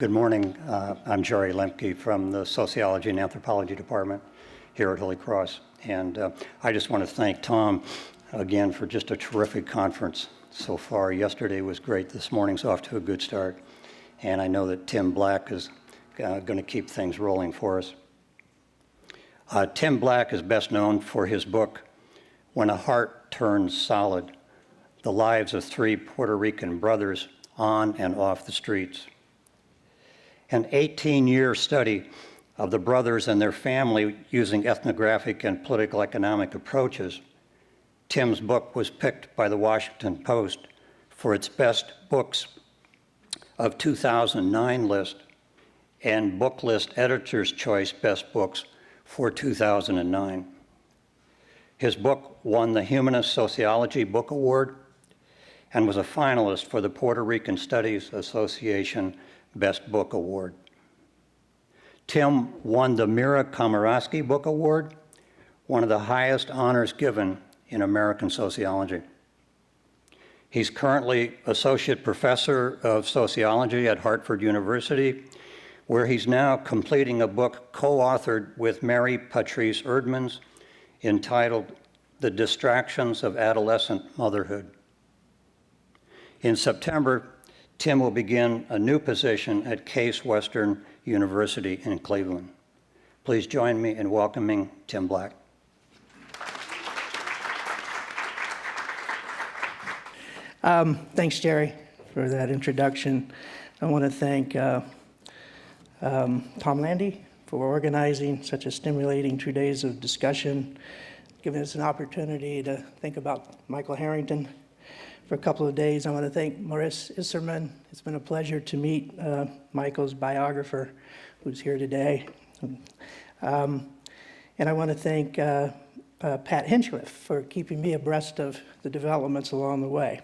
Good morning. I'm Jerry Lemke from the Sociology and Anthropology Department here at Holy Cross. And I just want to thank Tom again for just a terrific conference so far. Yesterday was great. This morning's off to a good start. And I know that Tim Black is going to keep things rolling for us. Tim Black is best known for his book, When a Heart Turns Solid, The Lives of Three Puerto Rican Brothers on and Off the Streets. An 18-year study of the brothers and their family using ethnographic and political economic approaches, Tim's book was picked by the Washington Post for its best books of 2009 list and Book List Editor's Choice Best Books for 2009. His book won the Humanist Sociology Book Award and was a finalist for the Puerto Rican Studies Association Best Book Award. Tim won the Mira Komorowski Book Award, one of the highest honors given in American sociology. He's currently Associate Professor of Sociology at Hartford University, where he's now completing a book co-authored with Mary Patrice Erdmans entitled The Distractions of Adolescent Motherhood. In September, Tim will begin a new position at Case Western University in Cleveland. Please join me in welcoming Tim Black. Thanks, Jerry, for that introduction. I want to thank Tom Landy for organizing such a stimulating 2 days of discussion, giving us an opportunity to think about Michael Harrington for a couple of days. I want to thank Maurice Isserman. It's been a pleasure to meet Michael's biographer, who's here today. And I want to thank Pat Hinchcliffe for keeping me abreast of the developments along the way.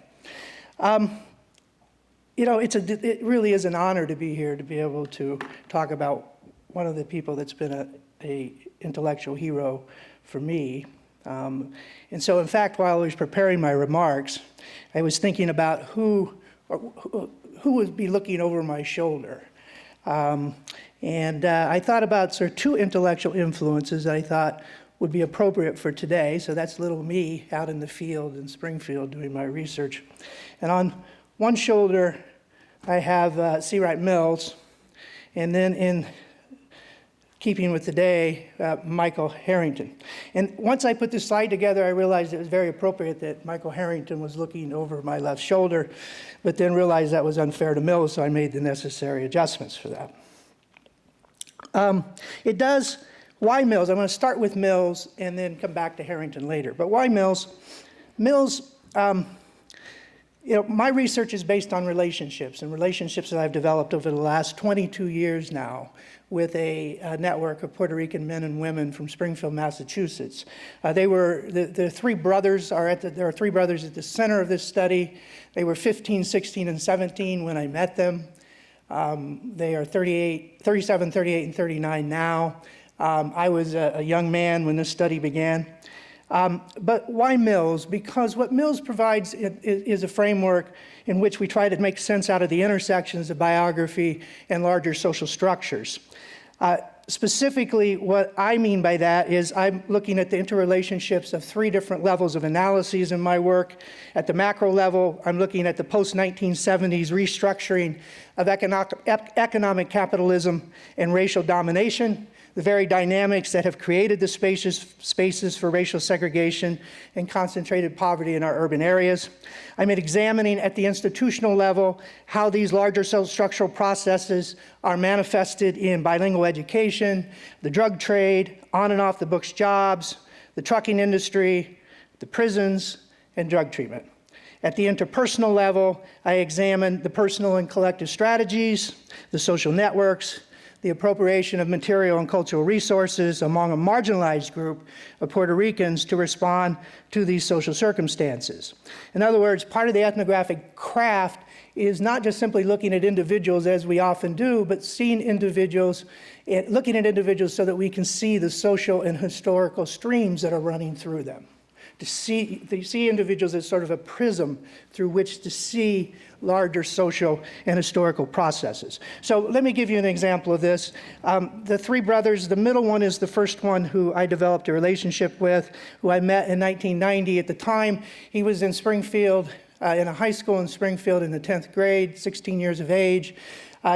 You know, it really is an honor to be here, to be able to talk about one of the people that's been a intellectual hero for me. And so, in fact, while I was preparing my remarks, I was thinking about who would be looking over my shoulder. And I thought about sort of two intellectual influences that I thought would be appropriate for today. So that's little me out in the field in Springfield doing my research. And on one shoulder, I have C. Wright Mills, and then in keeping with the day, Michael Harrington. And once I put this slide together, I realized it was very appropriate that Michael Harrington was looking over my left shoulder, but then realized that was unfair to Mills, so I made the necessary adjustments for that. Why Mills? I'm going to start with Mills and then come back to Harrington later. But why Mills? Mills, my research is based on relationships, and relationships that I've developed over the last 22 years now with a network of Puerto Rican men and women from Springfield, Massachusetts. The three brothers there are three brothers at the center of this study. They were 15, 16, and 17 when I met them. They are 37, 38, and 39 now. I was a young man when this study began. But why Mills? Because what Mills provides is a framework in which we try to make sense out of the intersections of biography and larger social structures. Specifically, what I mean by that is I'm looking at the interrelationships of three different levels of analyses in my work. At the macro level, I'm looking at the post-1970s restructuring of economic capitalism and racial domination, the very dynamics that have created the spaces for racial segregation and concentrated poverty in our urban areas. I'm examining at the institutional level how these larger social structural processes are manifested in bilingual education, the drug trade, on and off the books jobs, the trucking industry, the prisons, and drug treatment. At the interpersonal level, I examine the personal and collective strategies, the social networks, the appropriation of material and cultural resources among a marginalized group of Puerto Ricans to respond to these social circumstances. In other words, part of the ethnographic craft is not just simply looking at individuals as we often do, but seeing individuals, looking at individuals so that we can see the social and historical streams that are running through them. to see individuals as sort of a prism through which to see larger social and historical processes. So let me give you an example of this. The three brothers, the middle one is the first one who I developed a relationship with, who I met in 1990. At the time, he was in Springfield, in a high school in Springfield in the 10th grade, 16 years of age.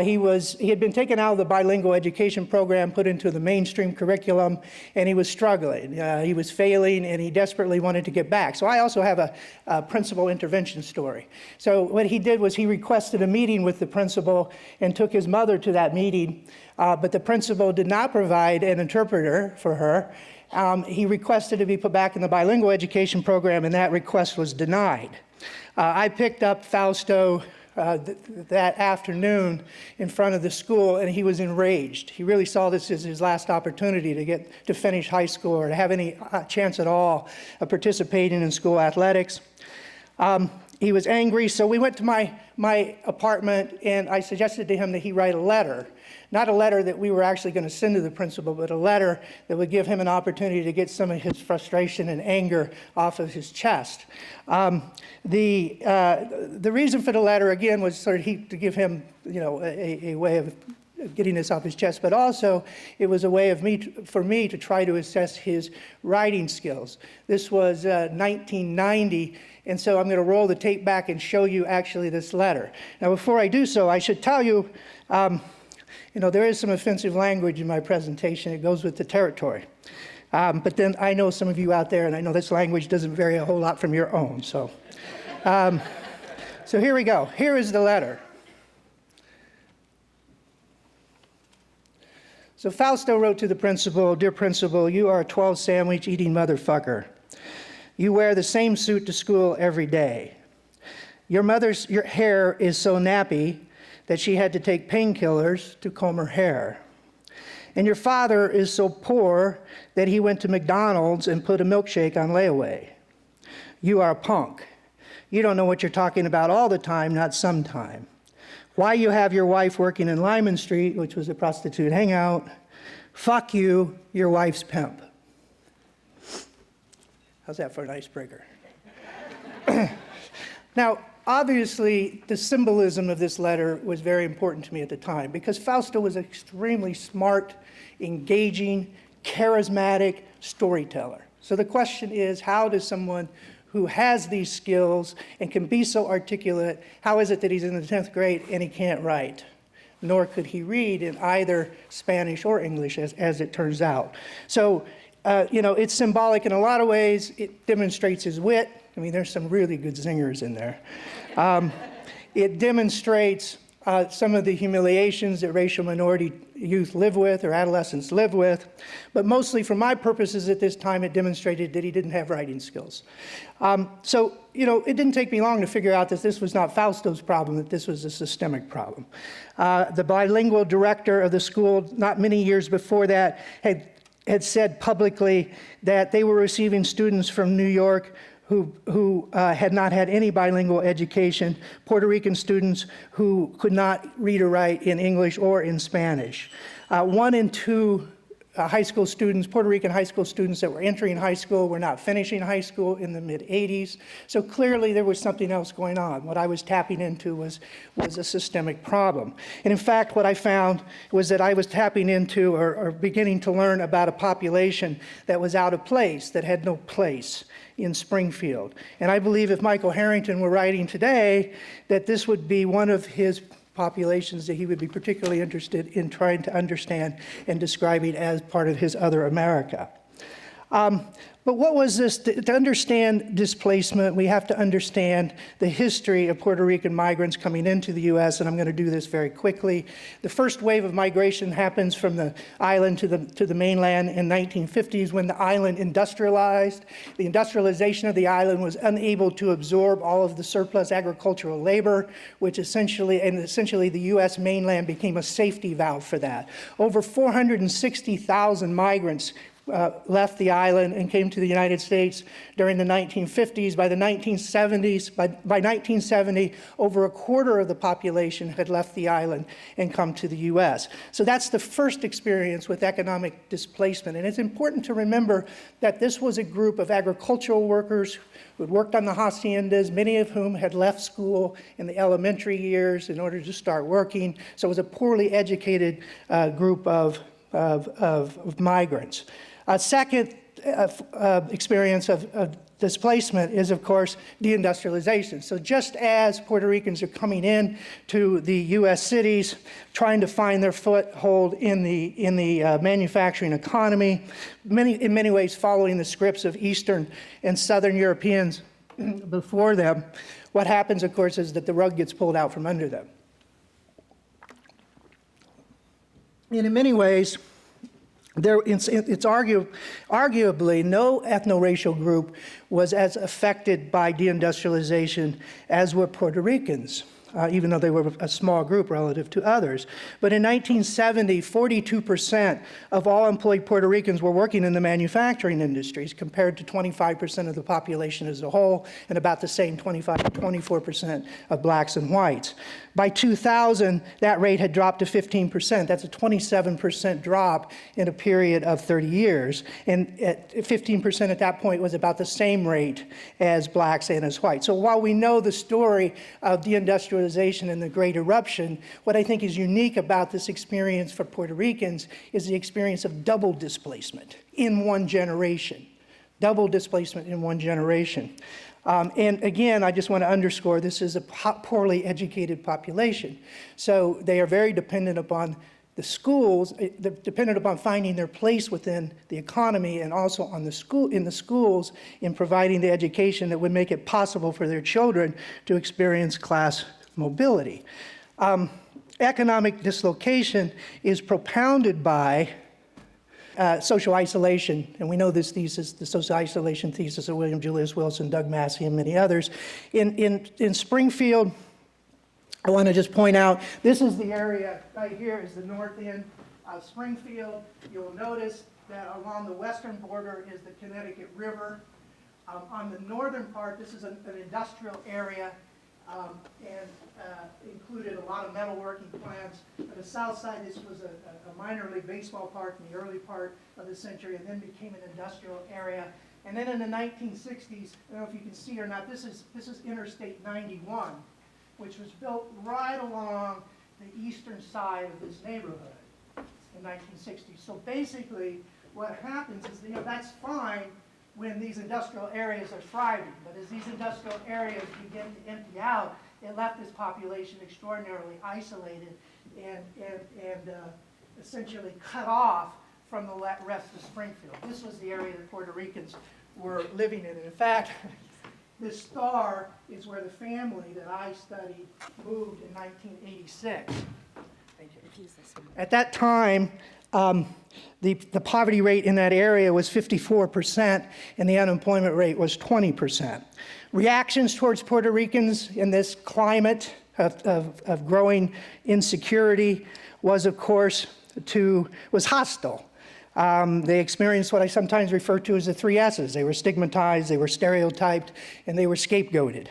He had been taken out of the bilingual education program, put into the mainstream curriculum, and he was struggling. He was failing, and he desperately wanted to get back. So I also have a principal intervention story. So what he did was he requested a meeting with the principal and took his mother to that meeting, but the principal did not provide an interpreter for her. He requested to be put back in the bilingual education program, and that request was denied. I picked up Fausto that afternoon in front of the school, and he was enraged. He really saw this as his last opportunity to finish high school or to have any chance at all of participating in school athletics. He was angry, so we went to my apartment, and I suggested to him that he write a letter. Not a letter that we were actually going to send to the principal, but a letter that would give him an opportunity to get some of his frustration and anger off of his chest. The reason for the letter, again, was sort of to give him, a way of getting this off his chest, but also it was a way for me to try to assess his writing skills. This was 1990, and so I'm going to roll the tape back and show you actually this letter. Now, before I do so, I should tell you, there is some offensive language in my presentation. It goes with the territory. But then I know some of you out there, and I know this language doesn't vary a whole lot from your own. So here we go. Here is the letter. So Fausto wrote to the principal, "Dear principal, you are a 12 sandwich eating motherfucker. You wear the same suit to school every day. Your hair is so nappy that she had to take painkillers to comb her hair. And your father is so poor that he went to McDonald's and put a milkshake on layaway. You are a punk. You don't know what you're talking about all the time, not sometime. Why you have your wife working in Lyman Street, which was a prostitute hangout. Fuck you, your wife's pimp." How's that for an icebreaker? Now, obviously, the symbolism of this letter was very important to me at the time because Fausto was an extremely smart, engaging, charismatic storyteller. So the question is, how does someone who has these skills and can be so articulate, how is it that he's in the 10th grade and he can't write? Nor could he read in either Spanish or English, as it turns out. So, it's symbolic in a lot of ways. It demonstrates his wit. I mean, there's some really good zingers in there. It demonstrates some of the humiliations that racial minority youth live with or adolescents live with. But mostly for my purposes at this time, it demonstrated that he didn't have writing skills. It didn't take me long to figure out that this was not Fausto's problem, that this was a systemic problem. The bilingual director of the school, not many years before that, had said publicly that they were receiving students from New York who had not had any bilingual education, Puerto Rican students who could not read or write in English or in Spanish. 1 in 2 high school students, Puerto Rican high school students that were entering high school were not finishing high school in the mid-'80s. So clearly there was something else going on. What I was tapping into was a systemic problem. And in fact, what I found was that I was tapping into or beginning to learn about a population that was out of place, that had no place in Springfield. And I believe if Michael Harrington were writing today, that this would be one of his populations that he would be particularly interested in trying to understand and describing as part of his other America. But what was this? To understand displacement, we have to understand the history of Puerto Rican migrants coming into the U.S., and I'm going to do this very quickly. The first wave of migration happens from the island to the mainland in 1950s when the island industrialized. The industrialization of the island was unable to absorb all of the surplus agricultural labor, which essentially the U.S. mainland became a safety valve for that. Over 460,000 migrants left the island and came to the United States during the 1950s. By the 1970s, by 1970, over a quarter of the population had left the island and come to the U.S. So that's the first experience with economic displacement. And it's important to remember that this was a group of agricultural workers who had worked on the haciendas, many of whom had left school in the elementary years in order to start working. So it was a poorly educated group of migrants. A second experience of displacement is, of course, deindustrialization. So just as Puerto Ricans are coming in to the U.S. cities, trying to find their foothold in the manufacturing economy, in many ways following the scripts of Eastern and Southern Europeans before them, what happens, of course, is that the rug gets pulled out from under them. And in many ways, it's arguably no ethno-racial group was as affected by deindustrialization as were Puerto Ricans, even though they were a small group relative to others. But in 1970, 42% of all employed Puerto Ricans were working in the manufacturing industries, compared to 25% of the population as a whole, and about the same 25 to 24% of blacks and whites. By 2000, that rate had dropped to 15%. That's a 27% drop in a period of 30 years. And at 15% at that point was about the same rate as blacks and as whites. So while we know the story of deindustrialization and the Great Eruption, what I think is unique about this experience for Puerto Ricans is the experience of double displacement in one generation. Double displacement in one generation. And again, I just want to underscore, this is a poorly educated population. So they are very dependent upon the schools, dependent upon finding their place within the economy, and also on the schools in providing the education that would make it possible for their children to experience class mobility. Economic dislocation is propounded by social isolation, and we know this thesis, the social isolation thesis of William Julius Wilson, Doug Massey, and many others. In Springfield, I want to just point out, this is the area right here is the north end of Springfield. You'll notice that along the western border is the Connecticut River. On the northern part, this is an industrial area, and included a lot of metalworking plants. On the south side, this was a minor league baseball park in the early part of the century, and then became an industrial area. And then in the 1960s, I don't know if you can see or not, this is Interstate 91, which was built right along the eastern side of this neighborhood in 1960. So basically, what happens is, that's fine when these industrial areas are thriving, but as these industrial areas begin to empty out, it left this population extraordinarily isolated and essentially cut off from the rest of Springfield. This was the area that Puerto Ricans were living in. And in fact, this star is where the family that I studied moved in 1986. At that time, the poverty rate in that area was 54%, and the unemployment rate was 20%. Reactions towards Puerto Ricans in this climate of growing insecurity was, of course, hostile. They experienced what I sometimes refer to as the 3 S's. They were stigmatized, they were stereotyped, and they were scapegoated.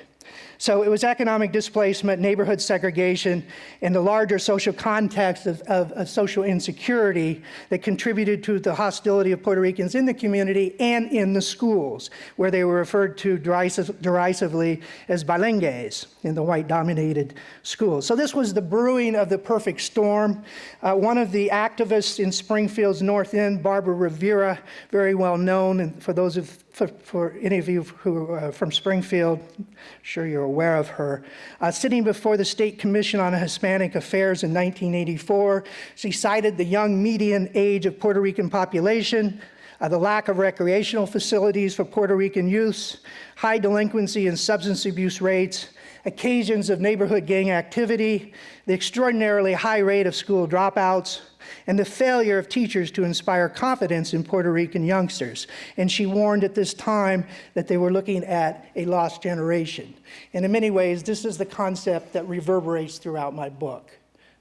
So it was economic displacement, neighborhood segregation, and the larger social context of social insecurity that contributed to the hostility of Puerto Ricans in the community and in the schools, where they were referred to derisively as balengues in the white-dominated schools. So this was the brewing of the perfect storm. One of the activists in Springfield's North End, Barbara Rivera, very well known, and for any of you who are from Springfield, I'm sure you're aware of her. Sitting before the State Commission on Hispanic Affairs in 1984, she cited the young median age of Puerto Rican population, the lack of recreational facilities for Puerto Rican youths, high delinquency and substance abuse rates, occasions of neighborhood gang activity, the extraordinarily high rate of school dropouts, and the failure of teachers to inspire confidence in Puerto Rican youngsters. And she warned at this time that they were looking at a lost generation. And in many ways, this is the concept that reverberates throughout my book.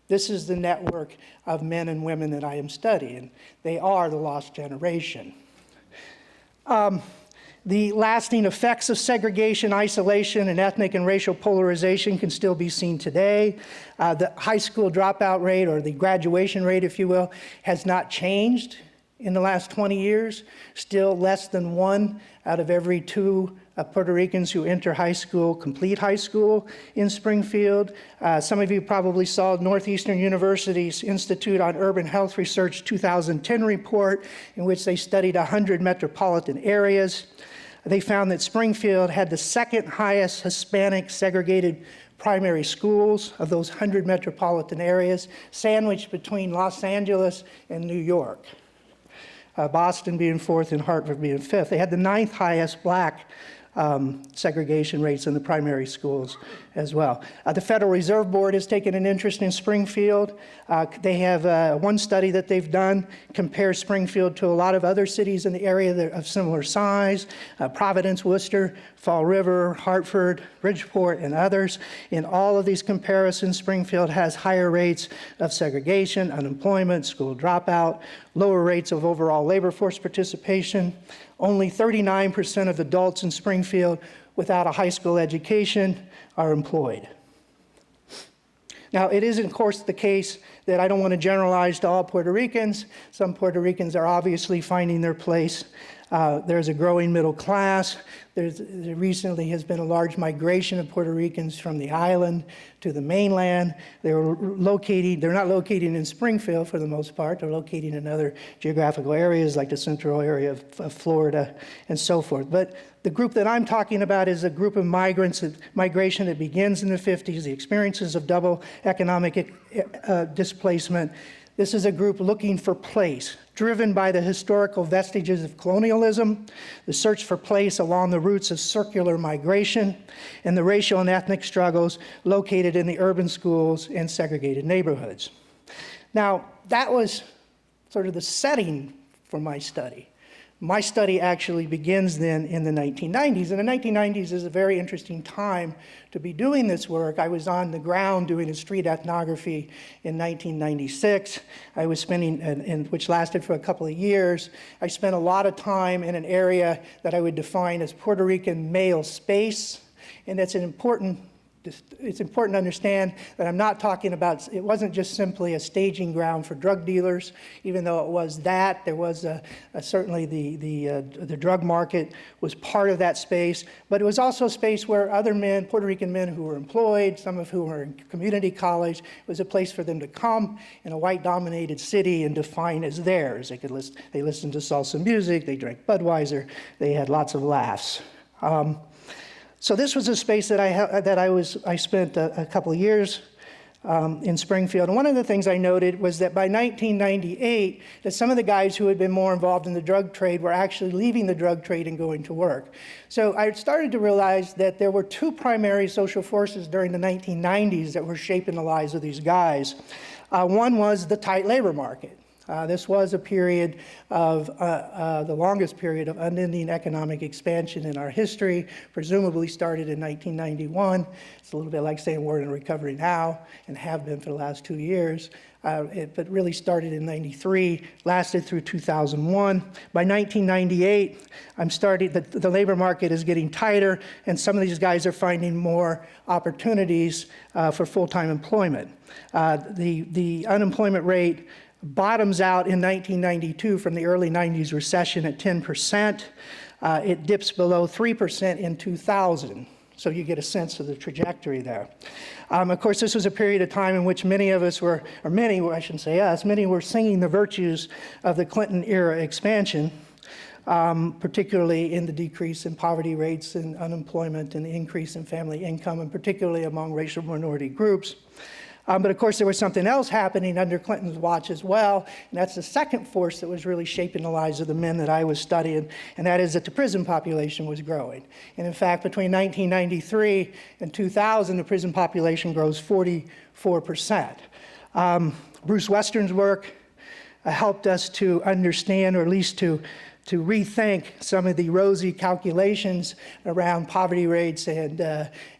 This is the network of men and women that I am studying. They are the lost generation. The lasting effects of segregation, isolation, and ethnic and racial polarization can still be seen today. The high school dropout rate, or the graduation rate, if you will, has not changed in the last 20 years. Still less than 1 out of every 2 Puerto Ricans who enter high school complete high school in Springfield. Some of you probably saw Northeastern University's Institute on Urban Health Research 2010 report, in which they studied 100 metropolitan areas. They found that Springfield had the second highest Hispanic segregated primary schools of those 100 metropolitan areas, sandwiched between Los Angeles and New York. Boston being 4th and Hartford being 5th. They had the 9th highest black segregation rates in the primary schools as well. The Federal Reserve Board has taken an interest in Springfield. They have one study that they've done, compares Springfield to a lot of other cities in the area of similar size, Providence, Worcester, Fall River, Hartford, Bridgeport, and others. In all of these comparisons, Springfield has higher rates of segregation, unemployment, school dropout, lower rates of overall labor force participation. Only 39% of adults in Springfield without a high school education are employed. Now, it is, of course, the case that I don't want to generalize to all Puerto Ricans. Some Puerto Ricans are obviously finding their place. There's a growing middle class. There recently has been a large migration of Puerto Ricans from the island to the mainland. They're not locating in Springfield for the most part. They're locating in other geographical areas like the central area of Florida and so forth. But the group that I'm talking about is a group of migration that begins in the 50s, the experiences of double economic displacement. This is a group looking for place, driven by the historical vestiges of colonialism, the search for place along the routes of circular migration, and the racial and ethnic struggles located in the urban schools and segregated neighborhoods. Now, that was sort of the setting for my study. My study actually begins then in the 1990s, and the 1990s is a very interesting time to be doing this work. I was on the ground doing a street ethnography in 1996. I was spending, which lasted for a couple of years. I spent a lot of time in an area that I would define as Puerto Rican male space, and it's important to understand that I'm not talking about, it wasn't just simply a staging ground for drug dealers, even though it was that. There was certainly the drug market was part of that space, but it was also a space where other men, Puerto Rican men who were employed, some of whom were in community college, it was a place for them to come in a white-dominated city and define as theirs. They listened to salsa music, they drank Budweiser, they had lots of laughs. So this was a space that I spent a couple of years in Springfield. And one of the things I noted was that by 1998, that some of the guys who had been more involved in the drug trade were actually leaving the drug trade and going to work. So I started to realize that there were 2 primary social forces during the 1990s that were shaping the lives of these guys. One was the tight labor market. This was a period of, the longest period of unending economic expansion in our history, presumably started in 1991. It's a little bit like saying we're in recovery now and have been for the last 2 years. But really started in 93, lasted through 2001. By 1998, the labor market is getting tighter, and some of these guys are finding more opportunities for full-time employment. The unemployment rate bottoms out in 1992 from the early 90s recession at 10%. It dips below 3% in 2000. So you get a sense of the trajectory there. Of course, this was a period of time in which many of us were, or many, I shouldn't say us, many were singing the virtues of the Clinton era expansion, particularly in the decrease in poverty rates and unemployment and the increase in family income, and particularly among racial minority groups. But of course, there was something else happening under Clinton's watch as well, and that's the second force that was really shaping the lives of the men that I was studying, and that is that the prison population was growing. And in fact, between 1993 and 2000, the prison population grows 44%. Bruce Western's work helped us to understand, or at least to rethink some of the rosy calculations around poverty rates and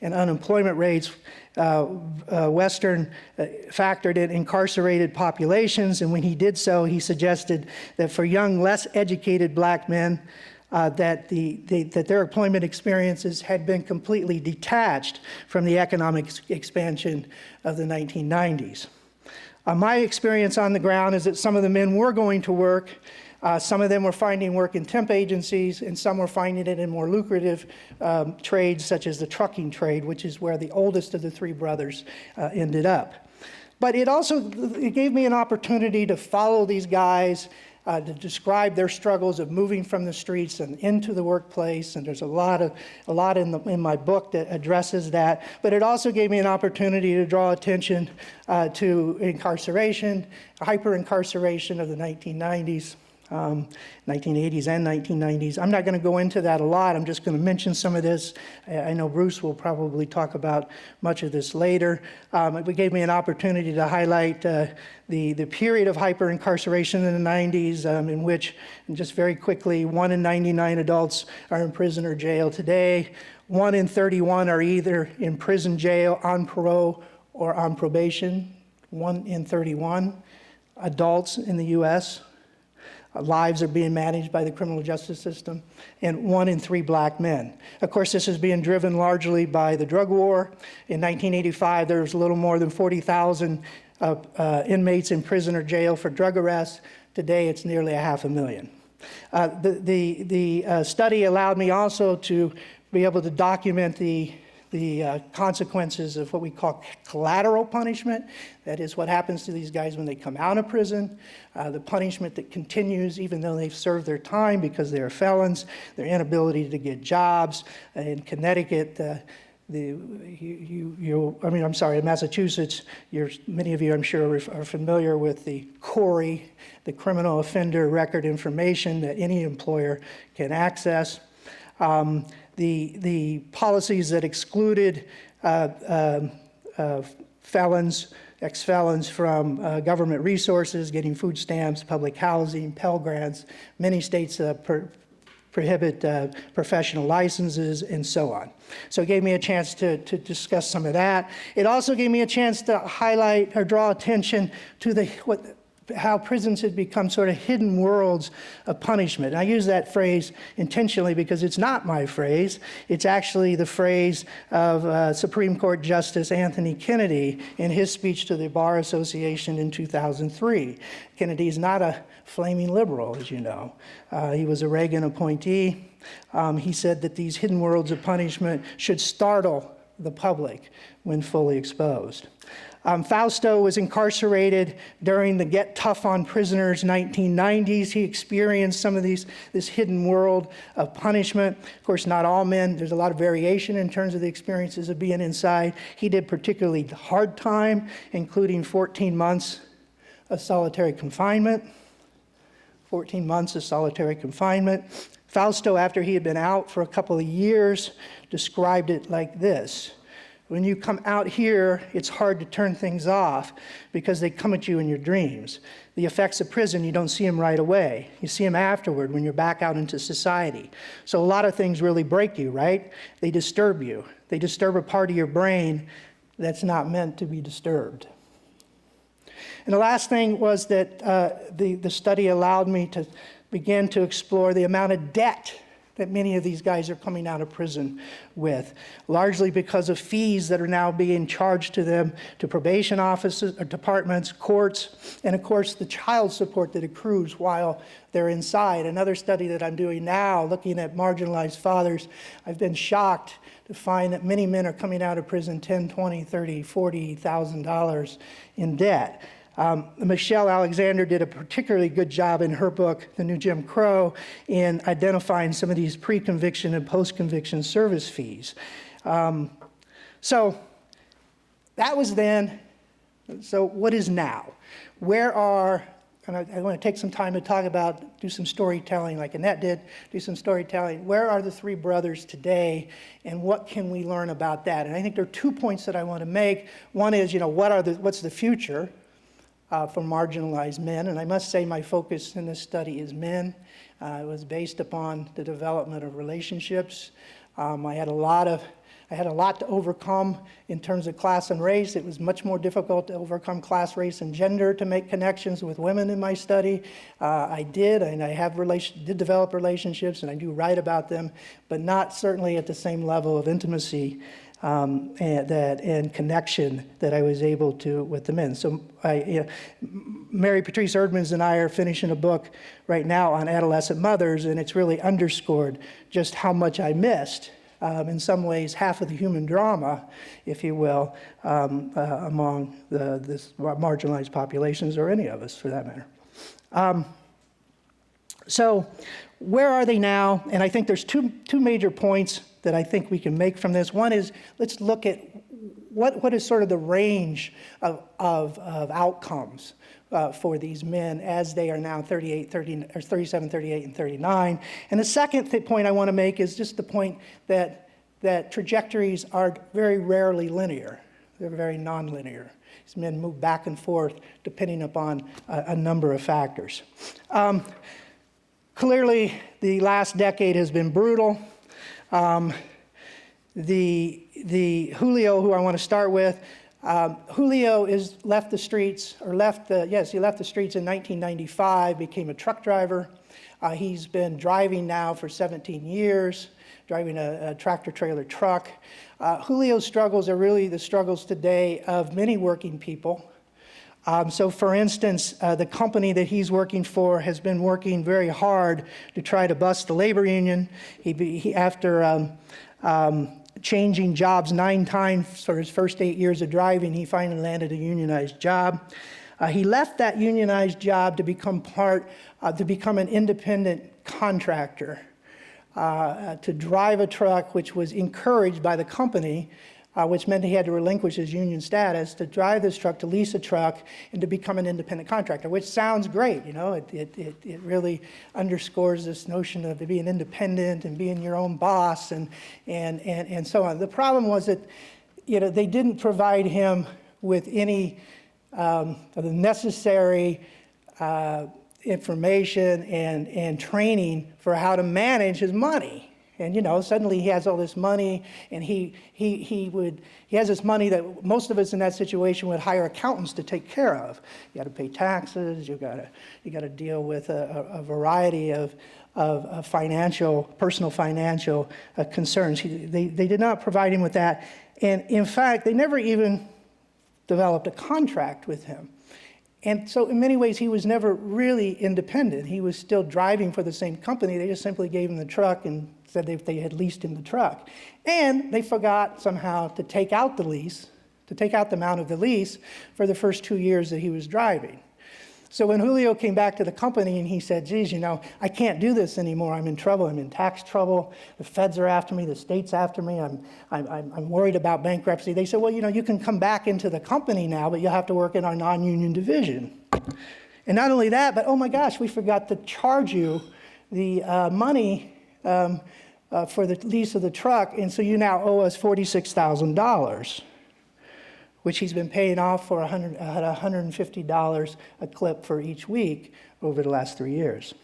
unemployment rates. Western factored in incarcerated populations, and when he did so, he suggested that for young, less educated black men, that their employment experiences had been completely detached from the economic expansion of the 1990s. My experience on the ground is that some of the men were going to work. Some of them were finding work in temp agencies, and some were finding it in more lucrative trades, such as the trucking trade, which is where the oldest of the three brothers ended up. But it gave me an opportunity to follow these guys, to describe their struggles of moving from the streets and into the workplace, and there's a lot in my book that addresses that. But it also gave me an opportunity to draw attention to incarceration, hyper-incarceration of the 1990s. 1980s and 1990s. I'm not going to go into that a lot. I'm just going to mention some of this. I know Bruce will probably talk about much of this later. It gave me an opportunity to highlight the period of hyper-incarceration in the 90s, in which, and just very quickly, 1 in 99 adults are in prison or jail today. 1 in 31 are either in prison, jail, on parole, or on probation. 1 in 31 adults in the U.S. Lives are being managed by the criminal justice system, and 1 in 3 black men. Of course, this is being driven largely by the drug war. In 1985, there was a little more than 40,000 inmates in prison or jail for drug arrests. Today, it's nearly 500,000. The study allowed me also to be able to document the consequences of what we call collateral punishment. That is what happens to these guys when they come out of prison. The punishment that continues even though they've served their time because they're felons, their inability to get jobs. In Connecticut, in Massachusetts, many of you, I'm sure, are familiar with the CORI, the Criminal Offender Record Information that any employer can access. The policies that excluded felons, ex-felons from government resources, getting food stamps, public housing, Pell Grants. Many states prohibit professional licenses, and so on. So it gave me a chance to discuss some of that. It also gave me a chance to highlight or draw attention to how prisons had become sort of hidden worlds of punishment. And I use that phrase intentionally because it's not my phrase. It's actually the phrase of Supreme Court Justice Anthony Kennedy in his speech to the Bar Association in 2003. Kennedy is not a flaming liberal, as you know. He was a Reagan appointee. He said that these hidden worlds of punishment should startle the public when fully exposed. Fausto was incarcerated during the Get Tough on Prisoners 1990s. He experienced some of this hidden world of punishment. Of course, not all men. There's a lot of variation in terms of the experiences of being inside. He did particularly hard time, including 14 months of solitary confinement. 14 months of solitary confinement. Fausto, after he had been out for a couple of years, described it like this. When you come out here, it's hard to turn things off because they come at you in your dreams. The effects of prison, you don't see them right away. You see them afterward when you're back out into society. So a lot of things really break you, right? They disturb you. They disturb a part of your brain that's not meant to be disturbed. And the last thing was that the study allowed me to begin to explore the amount of debt that many of these guys are coming out of prison with, largely because of fees that are now being charged to them, to probation offices, or departments, courts, and of course the child support that accrues while they're inside. Another study that I'm doing now, looking at marginalized fathers, I've been shocked to find that many men are coming out of prison $10,000, $20,000, $30,000, $40,000 in debt. Michelle Alexander did a particularly good job in her book, The New Jim Crow, in identifying some of these pre-conviction and post-conviction service fees. So that was then. So what is now? Where are, and I want to take some time to talk about, do some storytelling like Annette did, do some storytelling. Where are the three brothers today, and what can we learn about that? And I think there are 2 points that I want to make. One is, what's the future for marginalized men? And I must say my focus in this study is men. It was based upon the development of relationships. I had a lot of I had a lot to overcome in terms of class and race. It was much more difficult to overcome class, race, and gender to make connections with women in my study. I did, and I did develop relationships, and I do write about them, but not certainly at the same level of intimacy and connection that I was able to with the men. So Mary Patrice Erdmans and I are finishing a book right now on adolescent mothers, and it's really underscored just how much I missed, in some ways, half of the human drama, if you will, among this marginalized populations, or any of us for that matter. So where are they now? And I think there's two major points that I think we can make from this. One is, let's look at what is sort of the range of outcomes for these men as they are now 37, 38, and 39. And the second point I want to make is just the point that trajectories are very rarely linear. They're very nonlinear. These men move back and forth depending upon a number of factors. Clearly, the last decade has been brutal. The Julio, who I want to start with, Julio left the streets in 1995, became a truck driver. He's been driving now for 17 years, driving a tractor-trailer truck. Julio's struggles are really the struggles today of many working people. So for instance, the company that he's working for has been working very hard to try to bust the labor union. After changing jobs 9 times for his first 8 years of driving, he finally landed a unionized job. He left that unionized job to become an independent contractor, to drive a truck, which was encouraged by the company, which meant he had to relinquish his union status, to drive this truck, to lease a truck, and to become an independent contractor, which sounds great. You know, it really underscores this notion of being independent and being your own boss and so on. The problem was that, they didn't provide him with any of the necessary information and training for how to manage his money. And suddenly he has all this money, and he has this money that most of us in that situation would hire accountants to take care of. You got to pay taxes. You got to deal with a variety of personal financial concerns. They did not provide him with that, and in fact, they never even developed a contract with him. And so in many ways, he was never really independent. He was still driving for the same company. They just simply gave him the truck and said they had leased him the truck. And they forgot somehow to take out the lease, to take out the amount of the lease for the first 2 years that he was driving. So when Julio came back to the company and he said, geez, I can't do this anymore. I'm in trouble. I'm in tax trouble. The feds are after me. The state's after me. I'm worried about bankruptcy. They said, well, you can come back into the company now, but you'll have to work in our non-union division. And not only that, but oh my gosh, we forgot to charge you the money for the lease of the truck, and so you now owe us $46,000, which he's been paying off for $150 a clip for each week over the last 3 years.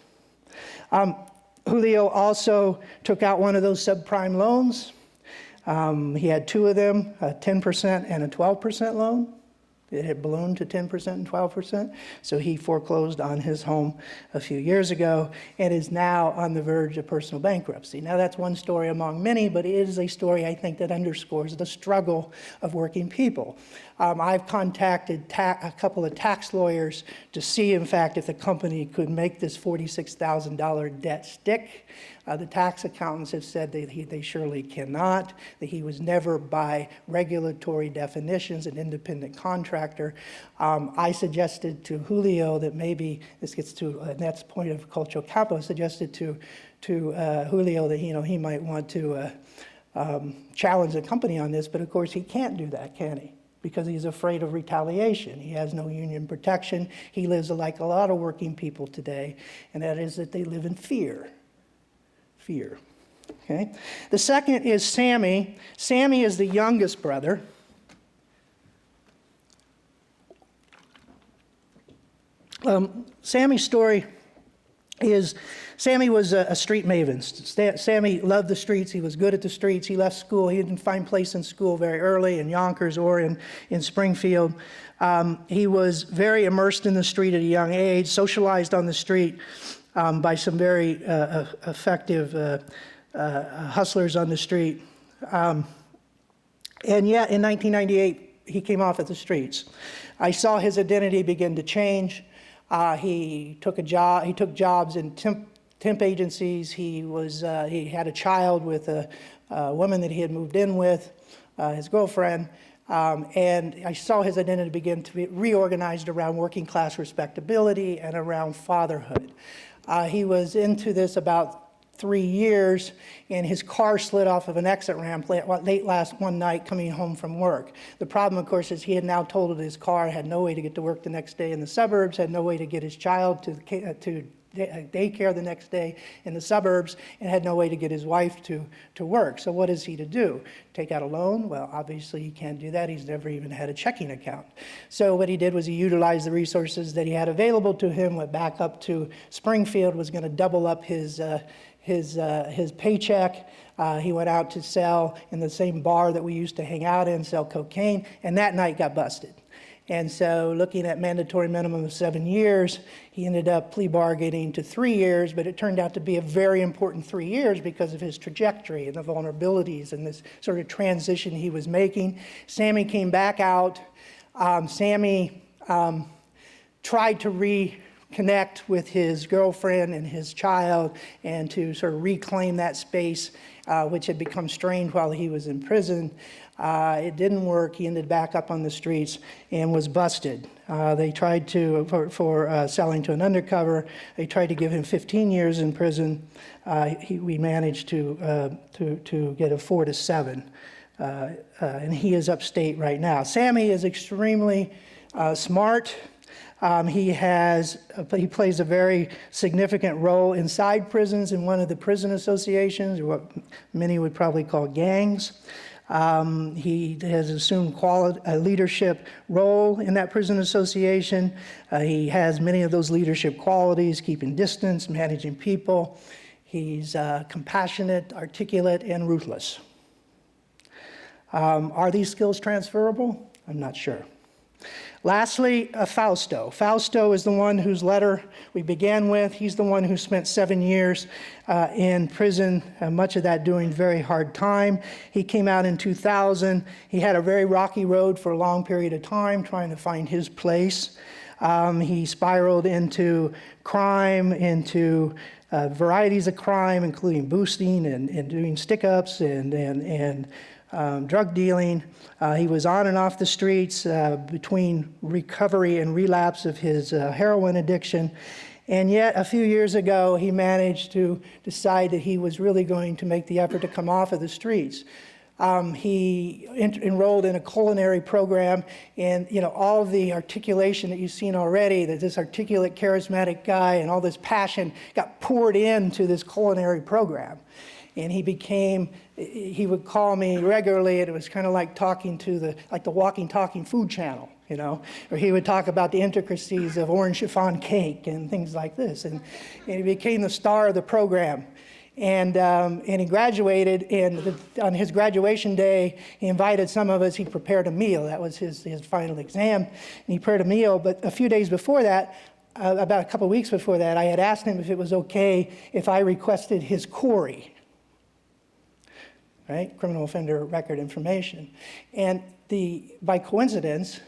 Julio also took out one of those subprime loans. He had 2 of them, a 10% and a 12% loan. It had ballooned to 10% and 12%. So he foreclosed on his home a few years ago and is now on the verge of personal bankruptcy. Now that's one story among many, but it is a story I think that underscores the struggle of working people. I've contacted a couple of tax lawyers to see, in fact, if the company could make this $46,000 debt stick. The tax accountants have said they surely cannot, that he was never, by regulatory definitions, an independent contractor. I suggested to Julio that maybe, this gets to Annette's point of cultural capital, I suggested to Julio that he might want to challenge the company on this, but of course he can't do that, can he? Because he's afraid of retaliation. He has no union protection. He lives like a lot of working people today, and that is that they live in fear. Fear. Okay? The second is Sammy. Sammy is the youngest brother. Sammy's story Sammy was a street maven. Sammy loved the streets. He was good at the streets. He left school. He didn't find place in school very early in Yonkers or in Springfield. He was very immersed in the street at a young age, socialized on the street by some very effective hustlers on the street. And yet, in 1998, he came off at the streets. I saw his identity begin to change. He took jobs in temp agencies. He had a child with a woman that he had moved in with, his girlfriend. And I saw his identity begin to be reorganized around working class respectability and around fatherhood. He was into this about 3 years, and his car slid off of an exit ramp late one night coming home from work. The problem, of course, is he had now totaled his car, had no way to get to work the next day in the suburbs, had no way to get his child to daycare the next day in the suburbs, and had no way to get his wife to work. So what is he to do? Take out a loan? Well, obviously he can't do that. He's never even had a checking account. So what he did was he utilized the resources that he had available to him, went back up to Springfield, was going to double up his paycheck. He went out to sell in the same bar that we used to hang out in, sell cocaine, and that night got busted. And so looking at mandatory minimum of 7 years, he ended up plea bargaining to 3 years, but it turned out to be a very important 3 years because of his trajectory and the vulnerabilities and this sort of transition he was making. Sammy came back out. Sammy tried to reconnect with his girlfriend and his child and to sort of reclaim that space which had become strained while he was in prison. It didn't work. He ended back up on the streets and was busted. They tried to, for selling to an undercover, they tried to give him 15 years in prison. We managed to get a 4 to 7. And he is upstate right now. Sammy is extremely smart. He plays a very significant role inside prisons in one of the prison associations, or what many would probably call gangs. He has assumed a leadership role in that prison association. He has many of those leadership qualities: keeping distance, managing people. He's compassionate, articulate, and ruthless. Are these skills transferable? I'm not sure. Lastly, Fausto. Fausto is the one whose letter we began with. He's the one who spent 7 years in prison, much of that doing very hard time. He came out in 2000. He had a very rocky road for a long period of time trying to find his place. He spiraled into crime, into varieties of crime, including boosting and doing stick-ups and drug dealing. He was on and off the streets between recovery and relapse of his heroin addiction. And yet, a few years ago, he managed to decide that he was really going to make the effort to come off of the streets. He enrolled in a culinary program, and all of the articulation that you've seen already, that this articulate, charismatic guy and all this passion got poured into this culinary program. And he would call me regularly, and it was kind of like talking to the walking, talking food channel, or he would talk about the intricacies of orange chiffon cake and things like this. And he became the star of the program. And he graduated, and on his graduation day, he invited some of us. He prepared a meal. That was his final exam. And he prepared a meal, but a few days before that, about a couple weeks before that, I had asked him if it was okay if I requested his CORI. Right? Criminal offender record information. And by coincidence,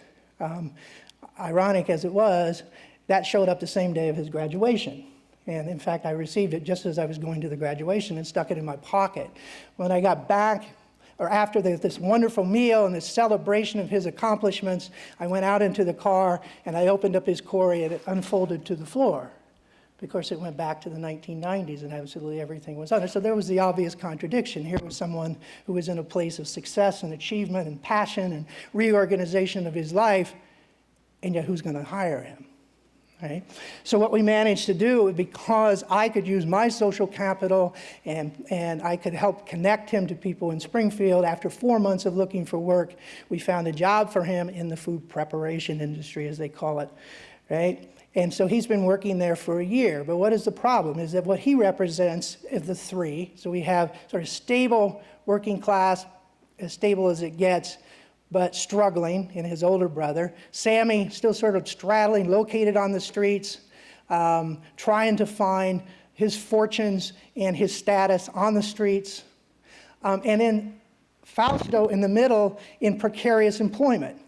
ironic as it was, that showed up the same day of his graduation. And in fact, I received it just as I was going to the graduation and stuck it in my pocket. When I got back, or after this wonderful meal and this celebration of his accomplishments, I went out into the car and I opened up his CORI and it unfolded to the floor. Of course, it went back to the 1990s and absolutely everything was under. So there was the obvious contradiction. Here was someone who was in a place of success and achievement and passion and reorganization of his life, and yet who's going to hire him? Right? So what we managed to do, because I could use my social capital and I could help connect him to people in Springfield, after 4 months of looking for work, we found a job for him in the food preparation industry, as they call it. Right? And so he's been working there for a year. But what is the problem? Is that what he represents is the three. So we have sort of stable working class, as stable as it gets, but struggling in his older brother. Sammy, still sort of straddling, located on the streets, trying to find his fortunes and his status on the streets. And then Fausto in the middle in precarious employment.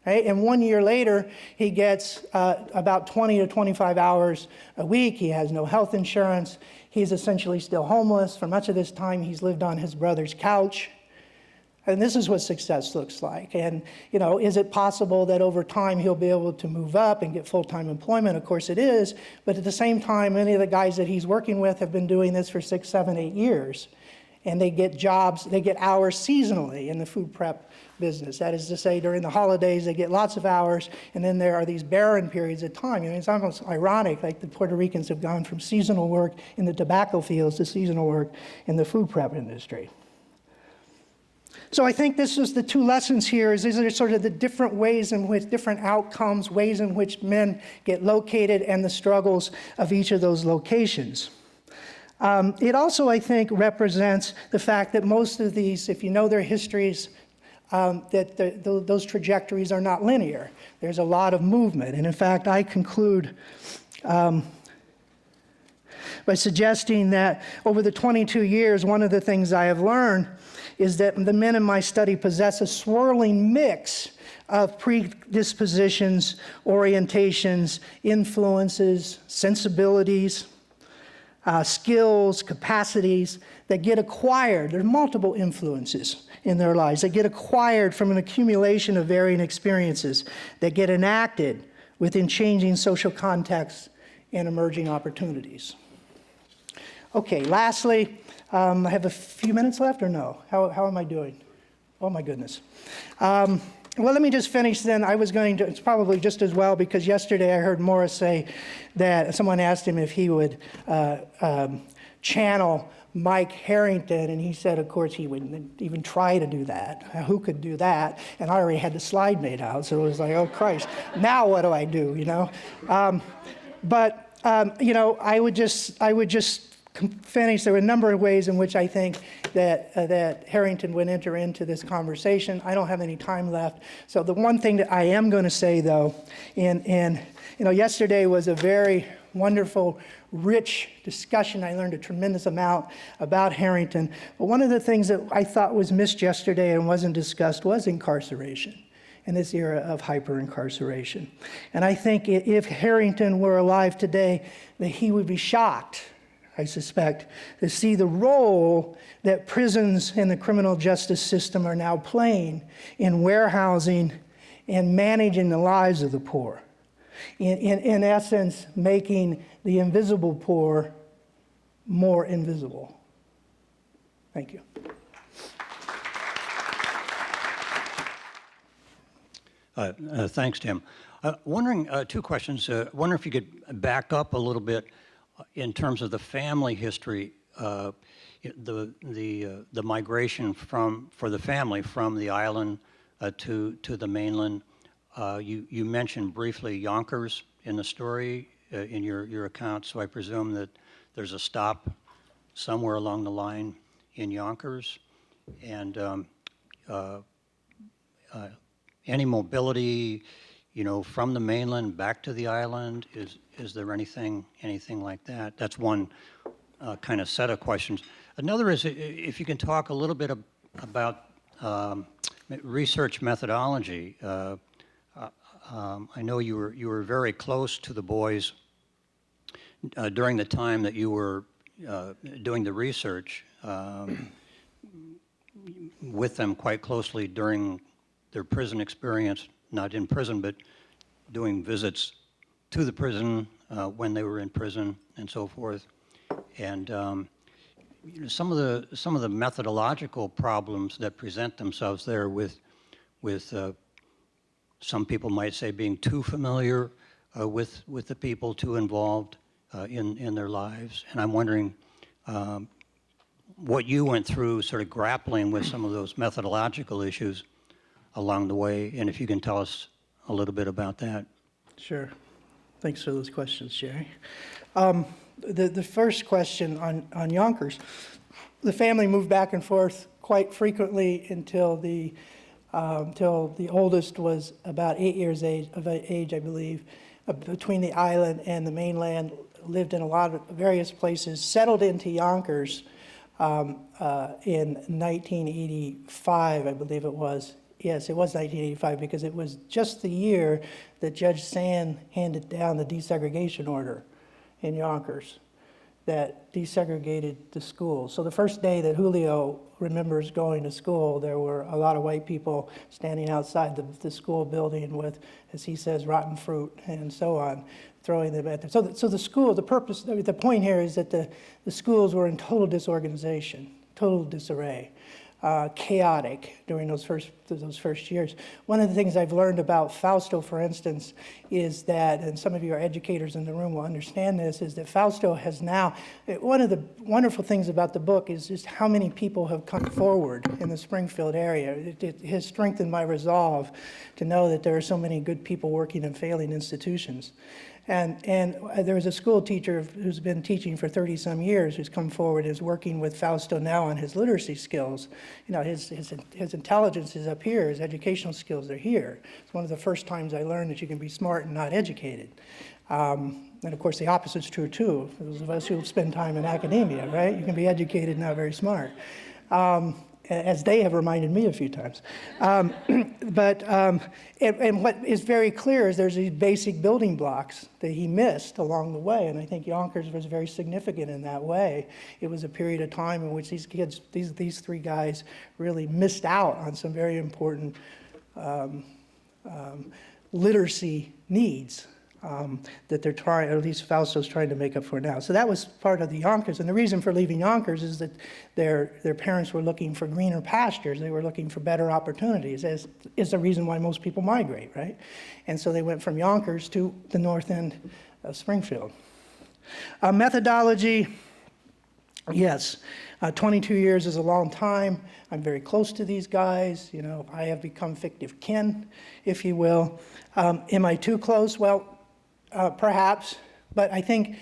Right? And 1 year later, he gets about 20 to 25 hours a week. He has no health insurance. He's essentially still homeless. For much of this time, he's lived on his brother's couch. And this is what success looks like. And, you know, is it possible that over time he'll be able to move up and get full-time employment? Of course it is. But at the same time, many of the guys that he's working with have been doing this for 6, 7, 8 years. And they get jobs, they get hours seasonally in the food prep business. That is to say, during the holidays, they get lots of hours, and then there are these barren periods of time. I mean, it's almost ironic, like the Puerto Ricans have gone from seasonal work in the tobacco fields to seasonal work in the food prep industry. So I think this is the two lessons here, is these are sort of the different ways in which, different outcomes, ways in which men get located, and the struggles of each of those locations. It also, I think, represents the fact that most of these, if you know their histories, those trajectories are not linear. There's a lot of movement. And in fact, I conclude by suggesting that over the 22 years, one of the things I have learned is that the men in my study possess a swirling mix of predispositions, orientations, influences, sensibilities, skills, capacities that get acquired. There are multiple influences in their lives that get acquired from an accumulation of varying experiences that get enacted within changing social contexts and emerging opportunities. Okay, lastly, I have a few minutes left or no? How am I doing? Oh my goodness. Well, let me just finish then. I was going to, it's probably just as well, because yesterday I heard Morris say that someone asked him if he would channel Mike Harrington, and he said, of course, he wouldn't even try to do that. Who could do that? And I already had the slide made out, so it was like, oh, Christ, now what do I do, you know? You know, I would just finish. There were a number of ways in which I think that Harrington would enter into this conversation. I don't have any time left. So the one thing that I am going to say, though, and you know, yesterday was a very wonderful, rich discussion. I learned a tremendous amount about Harrington. But one of the things that I thought was missed yesterday and wasn't discussed was incarceration in this era of hyper-incarceration. And I think if Harrington were alive today, that he would be shocked, I suspect, to see the role that prisons and the criminal justice system are now playing in warehousing and managing the lives of the poor. In essence, making the invisible poor more invisible. Thank you. Thanks, Tim. Wondering, two questions. Wondering if you could back up a little bit in terms of the family history, the migration for the family from the island to the mainland. You mentioned briefly Yonkers in the story in your account, so I presume that there's a stop somewhere along the line in Yonkers, and any mobility, you know, from the mainland back to the island. Is there anything like that? That's one kind of set of questions. Another is if you can talk a little bit about research methodology. I know you were very close to the boys during the time that you were doing the research, with them quite closely during their prison experience, not in prison, but doing visits to the prison when they were in prison and so forth. And you know, some of the methodological problems that present themselves there with some people might say being too familiar with the people, too involved in their lives. And I'm wondering what you went through sort of grappling with some of those methodological issues along the way, and if you can tell us a little bit about that. Sure. Thanks for those questions, Jerry. The first question on Yonkers, the family moved back and forth quite frequently until the oldest was about 8 years of age, I believe, between the island and the mainland, lived in a lot of various places, settled into Yonkers in 1985, I believe it was. Yes, it was 1985 because it was just the year that Judge Sand handed down the desegregation order in Yonkers that desegregated the schools. So the first day that Julio remembers going to school, there were a lot of white people standing outside the school building with, as he says, rotten fruit and so on, throwing them at them. So the school, the point here is that the schools were in total disorganization, total disarray. Chaotic during those first years. One of the things I've learned about Fausto, for instance, is that, and some of you are educators in the room will understand this, is that Fausto has now, one of the wonderful things about the book is just how many people have come forward in the Springfield area. It has strengthened my resolve to know that there are so many good people working in failing institutions. And there was a school teacher who's been teaching for 30-some years who's come forward, is working with Fausto now on his literacy skills. You know, his intelligence is up here, his educational skills are here. It's one of the first times I learned that you can be smart and not educated. And of course the opposite's true too, for those of us who spend time in academia, right? You can be educated and not very smart. As they have reminded me a few times. And what is very clear is there's these basic building blocks that he missed along the way, and I think Yonkers was very significant in that way. It was a period of time in which these kids, these three guys, really missed out on some very important literacy needs that they're trying, or at least Fausto's trying to make up for now. So that was part of the Yonkers, and the reason for leaving Yonkers is that their parents were looking for greener pastures. They were looking for better opportunities, as is the reason why most people migrate, right? And so they went from Yonkers to the north end of Springfield. Methodology, yes, 22 years is a long time. I'm very close to these guys. You know, I have become fictive kin, if you will. Am I too close? Well, perhaps, but I think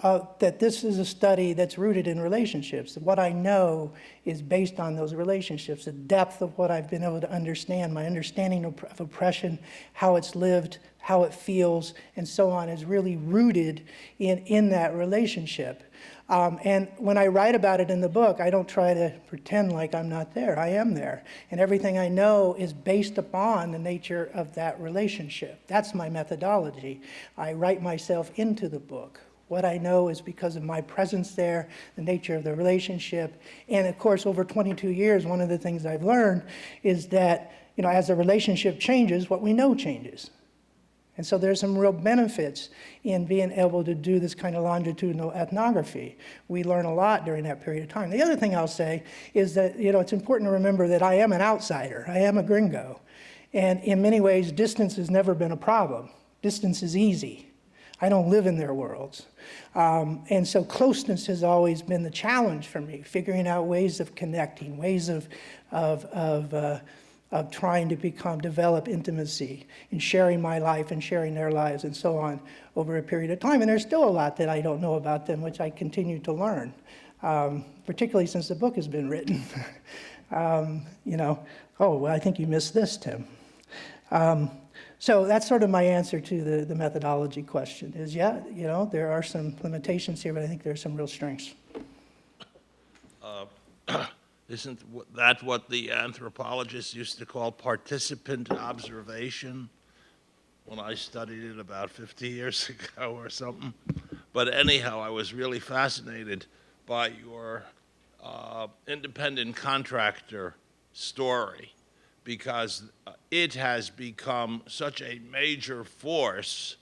that this is a study that's rooted in relationships. What I know is based on those relationships, the depth of what I've been able to understand, my understanding of oppression, how it's lived, how it feels, and so on, is really rooted in that relationship. And when I write about it in the book, I don't try to pretend like I'm not there. I am there. And everything I know is based upon the nature of that relationship. That's my methodology. I write myself into the book. What I know is because of my presence there, the nature of the relationship. And of course, over 22 years, one of the things I've learned is that, you know, as the relationship changes, what we know changes. And so there's some real benefits in being able to do this kind of longitudinal ethnography. We learn a lot during that period of time. The other thing I'll say is that, you know, it's important to remember that I am an outsider. I am a gringo. And in many ways, distance has never been a problem. Distance is easy. I don't live in their worlds. And so closeness has always been the challenge for me, figuring out ways of connecting, ways of trying to develop intimacy and sharing my life and sharing their lives and so on over a period of time. And there's still a lot that I don't know about them, which I continue to learn, particularly since the book has been written. You know, oh, well, I think you missed this, Tim. So that's sort of my answer to the methodology question is, yeah, you know, there are some limitations here, but I think there are some real strengths. Isn't that what the anthropologists used to call participant observation when I studied it about 50 years ago or something? But anyhow, I was really fascinated by your independent contractor story because it has become such a major force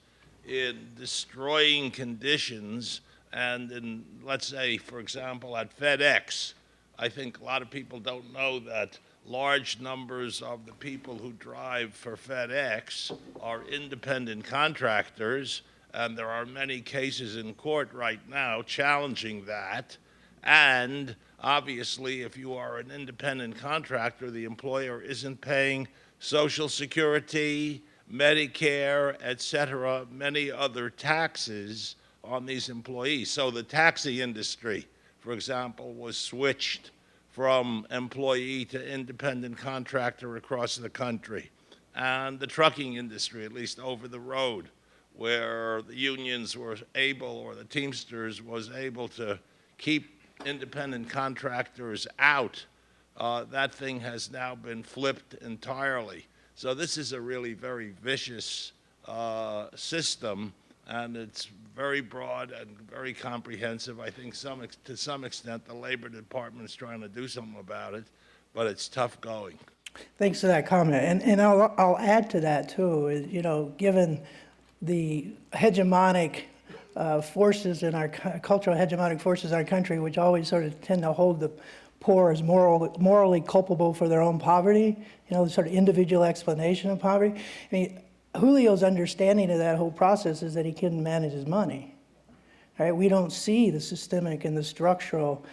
in destroying conditions and in, let's say, for example, at FedEx, I think a lot of people don't know that large numbers of the people who drive for FedEx are independent contractors, and there are many cases in court right now challenging that. And obviously, if you are an independent contractor, the employer isn't paying Social Security Medicare, et cetera, many other taxes on these employees. So the taxi industry, for example, was switched from employee to independent contractor across the country. And the trucking industry, at least over the road, where the unions were able, or the Teamsters was able to keep independent contractors out, that thing has now been flipped entirely. So this is a really very vicious system, and it's very broad and very comprehensive. I think to some extent the Labor Department is trying to do something about it, but it's tough going. Thanks for that comment. And I'll add to that too, you know, given the hegemonic forces in our cultural hegemonic forces in our country, which always sort of tend to hold the poor as morally culpable for their own poverty, you know, the sort of individual explanation of poverty. I mean, Julio's understanding of that whole process is that he couldn't manage his money. Right? We don't see the systemic and the structural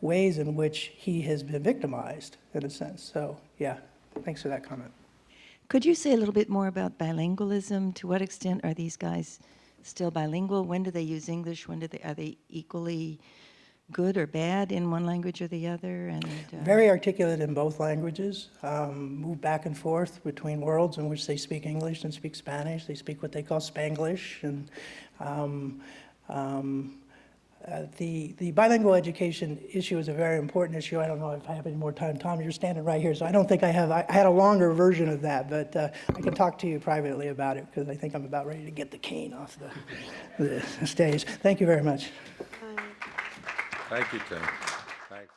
ways in which he has been victimized, in a sense. So, yeah, thanks for that comment. Could you say a little bit more about bilingualism? To what extent are these guys still bilingual? When do they use English? Are they equally good or bad in one language or the other? And very articulate in both languages, move back and forth between worlds in which they speak English and speak Spanish. They speak what they call Spanglish. And the bilingual education issue is a very important issue. I don't know if I have any more time. Tom, you're standing right here, so I don't think I have. I had a longer version of that, but I can talk to you privately about it because I think I'm about ready to get the cane off the stage. Thank you very much. Thank you, Tim. Thanks.